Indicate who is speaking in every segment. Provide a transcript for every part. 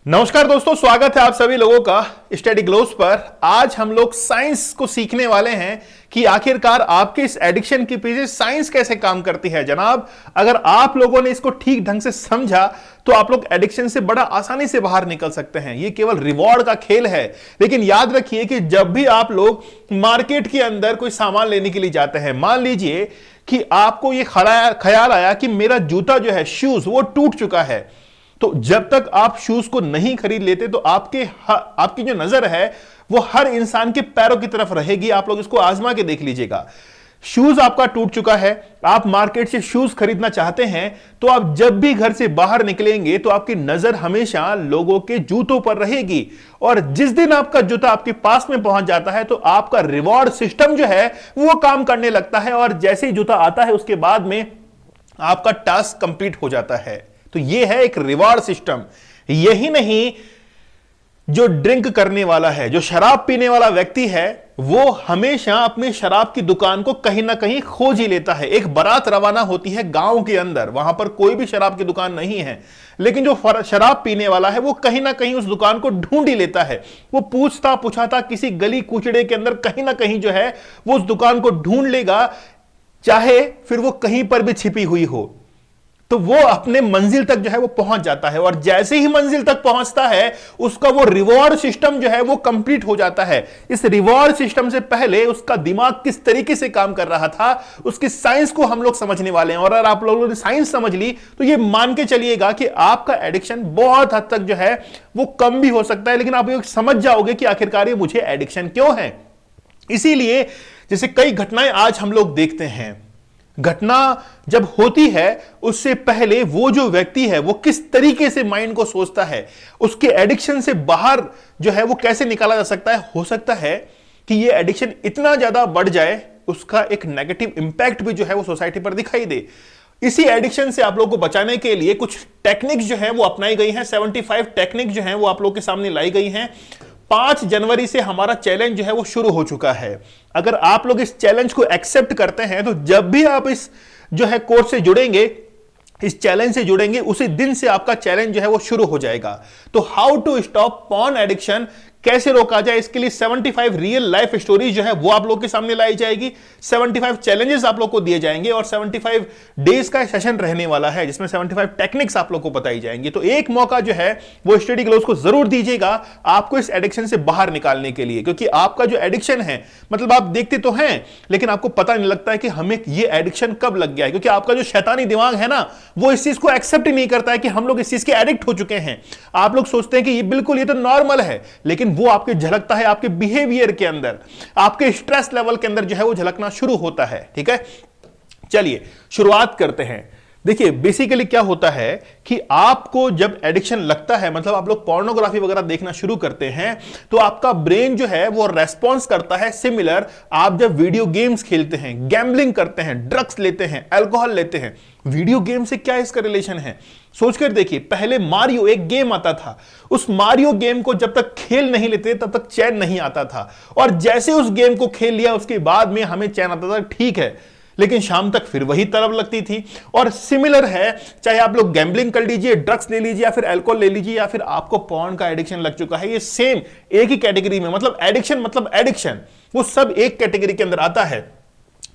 Speaker 1: नमस्कार दोस्तों, स्वागत है आप सभी लोगों का स्टडी ग्लोस पर। आज हम लोग साइंस को सीखने वाले हैं कि आखिरकार आपके इस एडिक्शन के पीछे साइंस कैसे काम करती है। जनाब, अगर आप लोगों ने इसको ठीक ढंग से समझा तो आप लोग एडिक्शन से बड़ा आसानी से बाहर निकल सकते हैं। ये केवल रिवॉर्ड का खेल है, लेकिन याद रखिए कि जब भी आप लोग मार्केट के अंदर कोई सामान लेने के लिए जाते हैं, मान लीजिए कि आपको ये ख्याल आया कि मेरा जूता जो है, शूज, वो टूट चुका है, तो जब तक आप शूज को नहीं खरीद लेते तो आपकी जो नजर है वो हर इंसान के पैरों की तरफ रहेगी। आप लोग इसको आजमा के देख लीजिएगा। शूज आपका टूट चुका है, आप मार्केट से शूज खरीदना चाहते हैं, तो आप जब भी घर से बाहर निकलेंगे तो आपकी नजर हमेशा लोगों के जूतों पर रहेगी। और जिस दिन आपका जूता आपके पास में पहुंच जाता है तो आपका रिवॉर्ड सिस्टम जो है वो काम करने लगता है, और जैसे ही जूता आता है उसके बाद में आपका टास्क कंप्लीट हो जाता है। तो यह है एक रिवार्ड सिस्टम। यही नहीं, जो ड्रिंक करने वाला है, जो शराब पीने वाला व्यक्ति है, वो हमेशा अपनी शराब की दुकान को कहीं ना कहीं खोज ही लेता है। एक बारात रवाना होती है गांव के अंदर, वहां पर कोई भी शराब की दुकान नहीं है, लेकिन जो शराब पीने वाला है वो कहीं ना कहीं उस दुकान को ढूंढ ही लेता है। वो पूछता पूछाता किसी गली कूचड़े के अंदर कहीं ना कहीं जो है वो उस दुकान को ढूंढ लेगा, चाहे फिर वो कहीं पर भी छिपी हुई हो। तो वो अपने मंजिल तक जो है वो पहुंच जाता है, और जैसे ही मंजिल तक पहुंचता है उसका वो रिवॉर्ड सिस्टम जो है वो कंप्लीट हो जाता है। इस रिवॉर्ड सिस्टम से पहले उसका दिमाग किस तरीके से काम कर रहा था, उसकी साइंस को हम लोग समझने वाले हैं। और अगर आप लोगों ने साइंस समझ ली तो ये मान के चलिएगा कि आपका एडिक्शन बहुत हद तक जो है वो कम भी हो सकता है, लेकिन आप ये समझ जाओगे कि आखिरकार ये मुझे एडिक्शन क्यों है। इसीलिए जैसे कई घटनाएं आज हम लोग देखते हैं, घटना जब होती है उससे पहले वो जो व्यक्ति है वो किस तरीके से माइंड को सोचता है, उसके एडिक्शन से बाहर जो है वो कैसे निकाला जा सकता है। हो सकता है कि ये एडिक्शन इतना ज्यादा बढ़ जाए, उसका एक नेगेटिव इंपैक्ट भी जो है वो सोसाइटी पर दिखाई दे। इसी एडिक्शन से आप लोगों को बचाने के लिए कुछ टेक्निक्स जो है वो अपनाई गई हैं। 75 टेक्निक जो है वो आप लोगों के सामने लाई गई हैं। 5 जनवरी से हमारा चैलेंज जो है वो शुरू हो चुका है। अगर आप लोग इस चैलेंज को एक्सेप्ट करते हैं तो जब भी आप इस जो है कोर्स से जुड़ेंगे, इस चैलेंज से जुड़ेंगे, उसी दिन से आपका चैलेंज जो है वो शुरू हो जाएगा। तो how to stop porn addiction, कैसे रोका जाए, इसके लिए 75 रियल लाइफ स्टोरीज जो है वो आप लोग के सामने लाई जाएगी। 75 चैलेंजेस आप लोग को दिए जाएंगे और 75 डेज का सेशन रहने वाला है जिसमें 75 टेक्निक्स आप लोग को बताई जाएंगी। तो एक मौका जो है वो स्टडी ग्लोस को जरूर दीजिएगा आपको इस एडिक्शन से बाहर निकालने के लिए, क्योंकि आपका जो एडिक्शन है, मतलब आप देखते तो हैं लेकिन आपको पता नहीं लगता है कि हमें ये एडिक्शन कब लग गया है, क्योंकि आपका जो शैतानी दिमाग है ना वो इस चीज को एक्सेप्ट ही नहीं करता है कि हम लोग इस चीज के एडिक्ट हो चुके हैं। आप लोग सोचते हैं कि ये बिल्कुल ये तो नॉर्मल है, लेकिन वो आपके झलकता है आपके बिहेवियर के अंदर, आपके स्ट्रेस लेवल के अंदर जो है वो झलकना शुरू होता है। ठीक है, चलिए शुरुआत करते हैं। देखिए बेसिकली क्या होता है कि आपको जब एडिक्शन लगता है, मतलब आप लोग पोर्नोग्राफी वगैरह देखना शुरू करते हैं, तो आपका ब्रेन जो है वो रेस्पॉन्स करता है सिमिलर आप जब वीडियो गेम्स खेलते हैं, गैम्बलिंग करते हैं, ड्रग्स लेते हैं, अल्कोहल लेते हैं। वीडियो गेम से क्या इसका रिलेशन है, सोचकर देखिए। पहले मारियो एक गेम आता था, उस मारियो गेम को जब तक खेल नहीं लेते तब तक चैन नहीं आता था, और जैसे उस गेम को खेल लिया उसके बाद में हमें चैन आता था, ठीक है, लेकिन शाम तक फिर वही तलब लगती थी। और सिमिलर है, चाहे आप लोग गैम्बलिंग कर लीजिए, ड्रग्स ले लीजिए, या फिर अल्कोहल ले लीजिए, या फिर आपको पॉर्न का एडिक्शन लग चुका है, ये सेम एक ही कैटेगरी में, मतलब एडिक्शन वो सब एक कैटेगरी के अंदर आता है।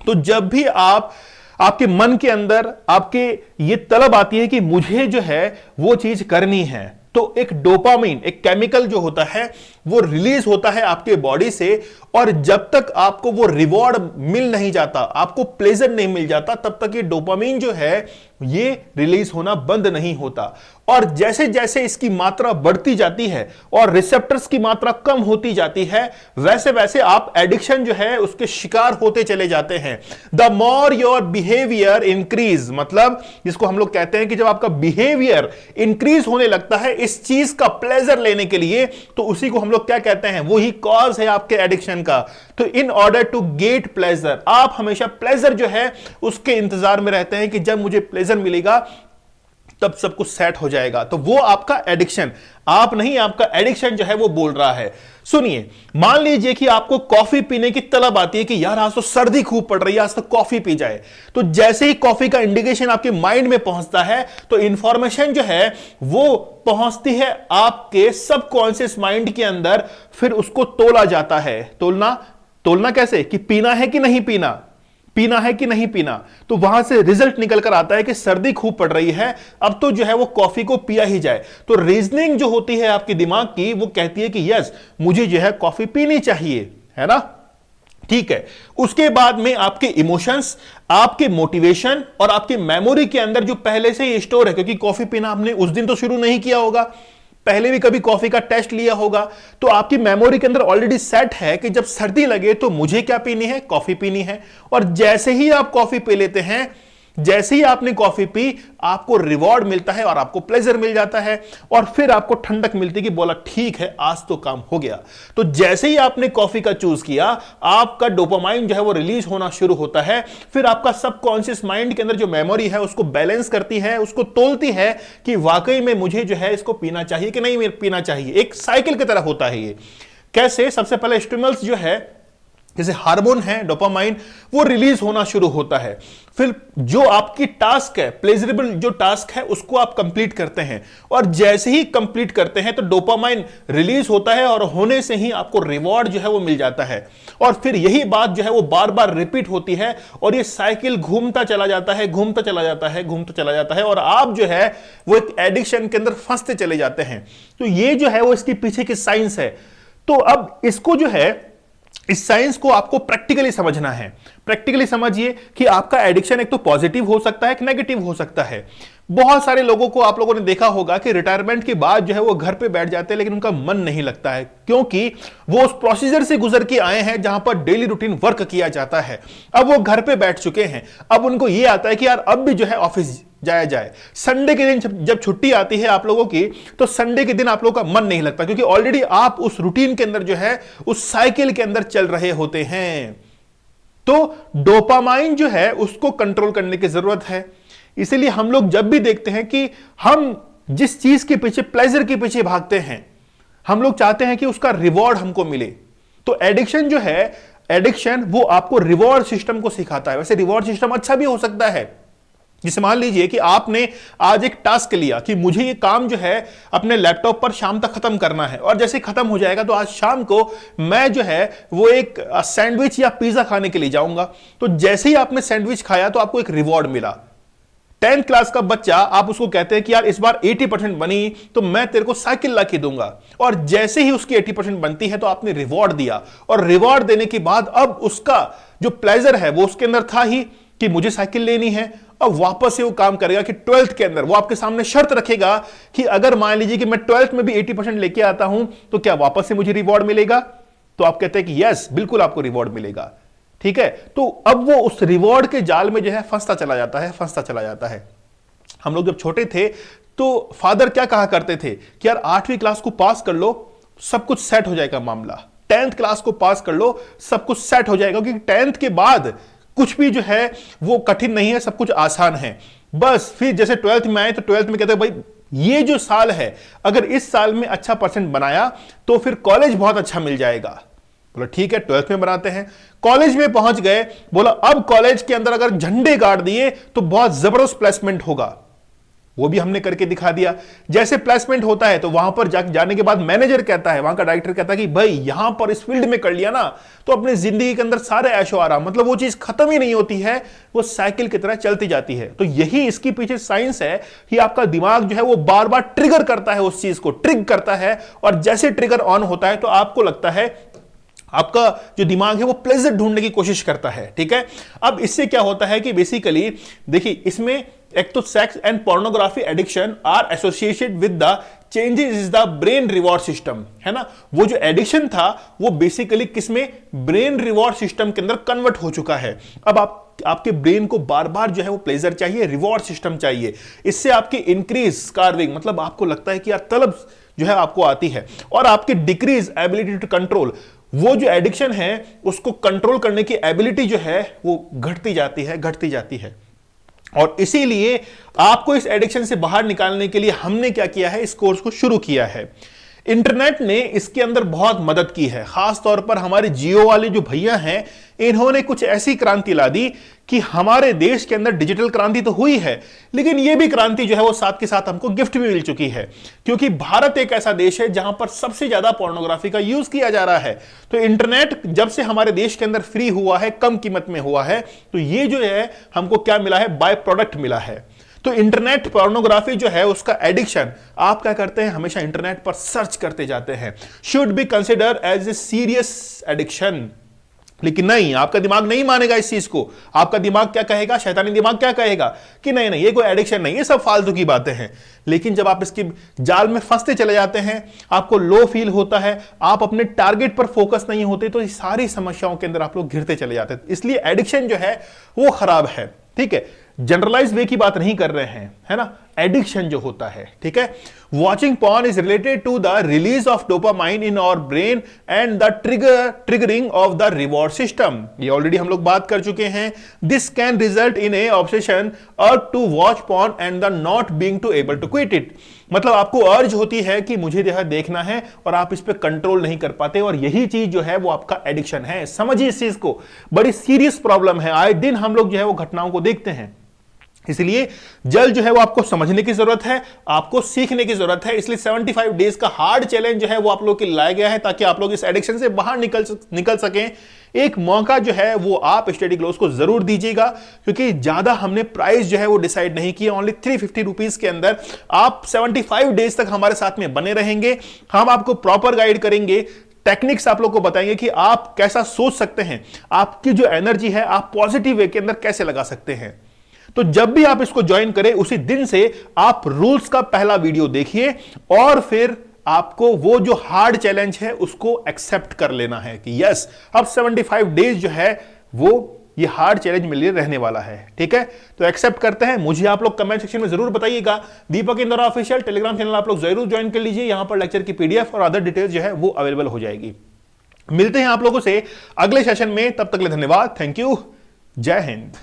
Speaker 1: तो जब भी आपके मन के अंदर आपके ये तलब आती है कि मुझे जो है वो चीज करनी है, तो एक डोपामिन, एक केमिकल जो होता है वो रिलीज होता है आपके बॉडी से, और जब तक आपको वो रिवॉर्ड मिल नहीं जाता, आपको प्लेजर नहीं मिल जाता, तब तक ये डोपामिन जो है ये रिलीज होना बंद नहीं होता। और जैसे जैसे इसकी मात्रा बढ़ती जाती है और रिसेप्टर्स की मात्रा कम होती जाती है, वैसे वैसे आप एडिक्शन जो है उसके शिकार होते चले जाते हैं। The more your behaviour increase, मतलब जिसको हम लोग कहते हैं कि जब आपका बिहेवियर इंक्रीज होने लगता है इस चीज का प्लेजर लेने के लिए, तो उसी को हम लोग क्या कहते हैं, वही कॉज है आपके एडिक्शन का। तो in order to get pleasure, आप हमेशा प्लेजर जो है उसके इंतजार में रहते हैं कि जब मुझे प्लेजर मिलेगा तब सब कुछ सेट हो जाएगा। तो वो आपका एडिक्शन, आप नहीं, आपका एडिक्शन जो है वो बोल रहा है। सुनिए, मान लीजिए कि आपको कॉफी पीने की तलब आती है कि यार आज तो सर्दी खूब पड़ रही है, आज तो कॉफी पी जाए। तो जैसे ही कॉफी का इंडिकेशन आपके माइंड में पहुंचता है तो इंफॉर्मेशन जो है वो पहुंचती है आपके सबकॉन्शियस माइंड के अंदर, फिर उसको तोला जाता है। तोलना कैसे, कि पीना है कि नहीं पीना, पीना है कि नहीं पीना। तो वहां से रिजल्ट निकल कर आता है कि सर्दी खूब पड़ रही है, अब तो जो है वो कॉफी को पिया ही जाए। तो रीजनिंग जो होती है आपके दिमाग की, वो कहती है कि यस मुझे जो है कॉफी पीनी चाहिए, है ना। ठीक है, उसके बाद में आपके इमोशंस, आपके मोटिवेशन और आपकी मेमोरी के अंदर जो पहले से ही स्टोर है, क्योंकि कॉफी पीना आपने उस दिन तो शुरू नहीं किया होगा, पहले भी कभी कॉफी का टेस्ट लिया होगा, तो आपकी मेमोरी के अंदर ऑलरेडी सेट है कि जब सर्दी लगे तो मुझे क्या पीनी है, कॉफी पीनी है। और जैसे ही आप कॉफी पी लेते हैं, जैसे ही आपने कॉफी पी, आपको रिवॉर्ड मिलता है और आपको प्लेजर मिल जाता है, और फिर आपको ठंडक मिलती है कि बोला ठीक है आज तो काम हो गया। तो जैसे ही आपने कॉफी का चूज किया, आपका डोपामाइन जो है वो रिलीज होना शुरू होता है। फिर आपका सबकॉन्शियस माइंड के अंदर जो मेमोरी है उसको बैलेंस करती है, उसको तोलती है कि वाकई में मुझे जो है इसको पीना चाहिए कि नहीं पीना चाहिए। एक साइकिल की तरह होता है ये। कैसे, सबसे पहले स्टिमुलस जो है, जैसे हार्मोन है डोपामाइन, वो रिलीज होना शुरू होता है। फिर जो आपकी टास्क है, प्लेजरेबल जो टास्क है, उसको आप कंप्लीट करते हैं, और जैसे ही कंप्लीट करते हैं तो डोपामाइन रिलीज होता है, और होने से ही आपको रिवॉर्ड जो है वो मिल जाता है। और फिर यही बात जो है वो बार बार रिपीट होती है, और ये साइकिल घूमता चला जाता है, घूमता चला जाता है, घूमता चला जाता है, और आप जो है वो एक एडिक्शन के अंदर फंसते चले जाते हैं। तो ये जो है वो इसके पीछे की साइंस है। तो अब इसको जो है, इस साइंस को आपको प्रैक्टिकली समझना है। प्रैक्टिकली समझिए कि आपका एडिक्शन एक तो पॉजिटिव हो सकता है, एक नेगेटिव हो सकता है। बहुत सारे लोगों को आप लोगों ने देखा होगा कि रिटायरमेंट के बाद जो है वो घर पे बैठ जाते हैं, लेकिन उनका मन नहीं लगता है, क्योंकि वो उस प्रोसीजर से गुजर के आए हैं जहां पर डेली रूटीन वर्क किया जाता है। अब वो घर पे बैठ चुके हैं, अब उनको ये आता है कि यार अब भी जो है ऑफिस जाया जाए। संडे के दिन जब छुट्टी आती है आप लोगों की, तो संडे के दिन आप लोगों का मन नहीं लगता, क्योंकि ऑलरेडी आप उस रूटीन के अंदर जो है उस साइकिल के अंदर चल रहे होते हैं। तो डोपामाइन जो है उसको कंट्रोल करने की जरूरत है। इसलिए हम लोग जब भी देखते हैं कि हम जिस चीज के पीछे, प्लेजर के पीछे भागते हैं, हम लोग चाहते हैं कि उसका रिवॉर्ड हमको मिले। तो एडिक्शन जो है, एडिक्शन वो आपको रिवॉर्ड सिस्टम को सिखाता है। वैसे रिवॉर्ड सिस्टम अच्छा भी हो सकता है। जिसे मान लीजिए कि आपने आज एक टास्क लिया कि मुझे ये काम जो है अपने लैपटॉप पर शाम तक खत्म करना है, और जैसे खत्म हो जाएगा तो आज शाम को मैं जो है वो एक सैंडविच या पिज्जा खाने के लिए जाऊंगा। तो जैसे ही आपने सैंडविच खाया तो आपको एक रिवॉर्ड मिला। 10th क्लास का बच्चा, आप उसको कहते हैं कि यार इस बार 80% बनी तो मैं तेरे को साइकिल ला के दूंगा, और जैसे ही उसकी 80% बनती है तो आपने रिवॉर्ड दिया, और रिवॉर्ड देने के बाद अब उसका जो प्लेजर है वो उसके अंदर था ही कि मुझे साइकिल लेनी है। अब वापस से वो काम करेगा कि 12th के अंदर वो आपके सामने शर्त रखेगा कि अगर मान लीजिए कि मैं 12th में भी 80% लेके आता हूं तो क्या वापस से मुझे रिवॉर्ड मिलेगा। तो आप कहते हैं कि यस बिल्कुल आपको रिवॉर्ड मिलेगा। ठीक है, तो अब वो उस रिवॉर्ड के जाल में जो है फंसता चला जाता है, फंसता चला जाता है। हम लोग जब छोटे थे तो फादर क्या कहा करते थे कि यार 8वीं क्लास को पास कर लो, सब कुछ सेट हो जाएगा मामला। 10th क्लास को पास कर लो, सब कुछ सेट हो जाएगा, क्योंकि 10th के बाद कुछ भी जो है वो कठिन नहीं है, सब कुछ आसान है। बस फिर जैसे 12th में आए तो 12th में कहते हैं भाई ये जो साल है, अगर इस साल में अच्छा परसेंट बनाया तो फिर कॉलेज बहुत अच्छा मिल जाएगा। बोला ठीक है 12th में बनाते हैं। कॉलेज में पहुंच गए, बोला अब कॉलेज के अंदर अगर झंडे गाड़ दिए तो बहुत जबरदस्त प्लेसमेंट होगा। वो भी हमने करके दिखा दिया। जैसे प्लेसमेंट होता है तो वहां पर जाने के बाद मैनेजर कहता है, वहां का डायरेक्टर कहता है कि भाई यहां पर इस फील्ड में कर लिया ना तो अपनी जिंदगी के अंदर सारे ऐशो आराम, मतलब वो चीज खत्म ही नहीं होती है, वो साइकिल की तरह चलती जाती है। तो यही इसकी पीछे साइंस है कि आपका दिमाग जो है वो बार बार ट्रिगर करता है, उस चीज को ट्रिग करता है, और जैसे ट्रिगर ऑन होता है तो आपको लगता है, आपका जो दिमाग है वो प्लेजर ढूंढने की कोशिश करता है। ठीक है, अब इससे क्या होता है कि बेसिकली देखिए, इसमें एक तो sex and pornography addiction are associated with the changes is the brain reward system, है ना। वो जो एडिक्शन था वो बेसिकली किसमें, ब्रेन रिवॉर्ड सिस्टम के अंदर कन्वर्ट हो चुका है। अब आपके ब्रेन को बार बार जो है वो प्लेजर चाहिए, रिवॉर्ड सिस्टम चाहिए। इससे आपकी इंक्रीज कार्विंग, मतलब आपको लगता है कि यार तलब जो है आपको आती है, और आपकी डिक्रीज एबिलिटी टू कंट्रोल, वो जो एडिक्शन है उसको कंट्रोल करने की एबिलिटी जो है वो घटती जाती है, घटती जाती है। और इसीलिए आपको इस एडिक्शन से बाहर निकालने के लिए हमने क्या किया है, इस कोर्स को शुरू किया है। इंटरनेट ने इसके अंदर बहुत मदद की है, खास तौर पर हमारे जियो वाले जो भैया हैं, इन्होंने कुछ ऐसी क्रांति ला दी कि हमारे देश के अंदर डिजिटल क्रांति तो हुई है, लेकिन यह भी क्रांति जो है वो साथ के साथ हमको गिफ्ट भी मिल चुकी है, क्योंकि भारत एक ऐसा देश है जहां पर सबसे ज्यादा पोर्नोग्राफी का यूज किया जा रहा है। तो इंटरनेट जब से हमारे देश के अंदर फ्री हुआ है, कम कीमत में हुआ है, तो ये जो है हमको क्या मिला है, बाय प्रोडक्ट मिला है। तो इंटरनेट पोर्नोग्राफी जो है उसका एडिक्शन, आप क्या करते हैं, हमेशा इंटरनेट पर सर्च करते जाते हैं, should be consider as a serious addiction. लेकिन नहीं, आपका दिमाग नहीं मानेगा इस चीज को। आपका दिमाग क्या कहेगा, शैतानी दिमाग क्या कहेगा कि नहीं नहीं, ये कोई एडिक्शन नहीं, ये सब फालतू की बातें हैं। लेकिन जब आप इसके जाल में फंसते चले जाते हैं, आपको लो फील होता है, आप अपने टारगेट पर फोकस नहीं होते, तो ये सारी समस्याओं के अंदर आप लोग घिरते चले जाते हैं। इसलिए एडिक्शन जो है वो खराब है, ठीक है। जनरलाइज वे की बात नहीं कर रहे हैं, है ना, एडिक्शन जो होता है, ठीक है। Watching porn is related to the release of dopamine in our brain and the triggering of the reward system. ये ऑलरेडी हम लोग बात कर चुके हैं। This can result in a obsession or to watch porn and the not being to able to quit it. मतलब आपको अर्ज होती है कि मुझे यह देखना है और आप इस पर कंट्रोल नहीं कर पाते, और यही चीज जो है वो आपका एडिक्शन है। समझिए इस चीज को, बड़ी सीरियस प्रॉब्लम है, आए दिन हम लोग जो है वो घटनाओं को देखते हैं। इसलिए जल्द जो है वो आपको समझने की जरूरत है, आपको सीखने की जरूरत है। इसलिए 75 डेज का हार्ड चैलेंज जो है वो आप लोग के लिए लाया गया है, ताकि आप लोग इस एडिक्शन से बाहर निकल सकें। एक मौका जो है वो आप स्टडी ग्लोस को जरूर दीजिएगा, क्योंकि ज्यादा हमने प्राइस जो है वो डिसाइड नहीं किया। ओनली 350 रुपीज के अंदर आप 75 डेज तक हमारे साथ में बने रहेंगे। हम आपको प्रॉपर गाइड करेंगे, टेक्निक्स आप लोग को बताएंगे कि आप कैसा सोच सकते हैं, आपकी जो एनर्जी है आप पॉजिटिव वे के अंदर कैसे लगा सकते हैं। तो जब भी आप इसको ज्वाइन करें, उसी दिन से आप रूल्स का पहला वीडियो देखिए, और फिर आपको वो जो हार्ड चैलेंज है उसको एक्सेप्ट कर लेना है कि यस, अब 75 डेज जो है वो ये हार्ड चैलेंज मेरे लिए रहने वाला है, ठीक है। तो एक्सेप्ट करते हैं। मुझे आप लोग कमेंट सेक्शन में जरूर बताइएगा। दीपक इंदौरा ऑफिशियल टेलीग्राम चैनल आप लोग जरूर ज्वाइन कर लीजिए, यहां पर लेक्चर की पीडीएफ और अदर डिटेल्स जो है वो अवेलेबल हो जाएगी। मिलते हैं आप लोगों से अगले सेशन में, तब तक के लिए धन्यवाद, थैंक यू, जय हिंद।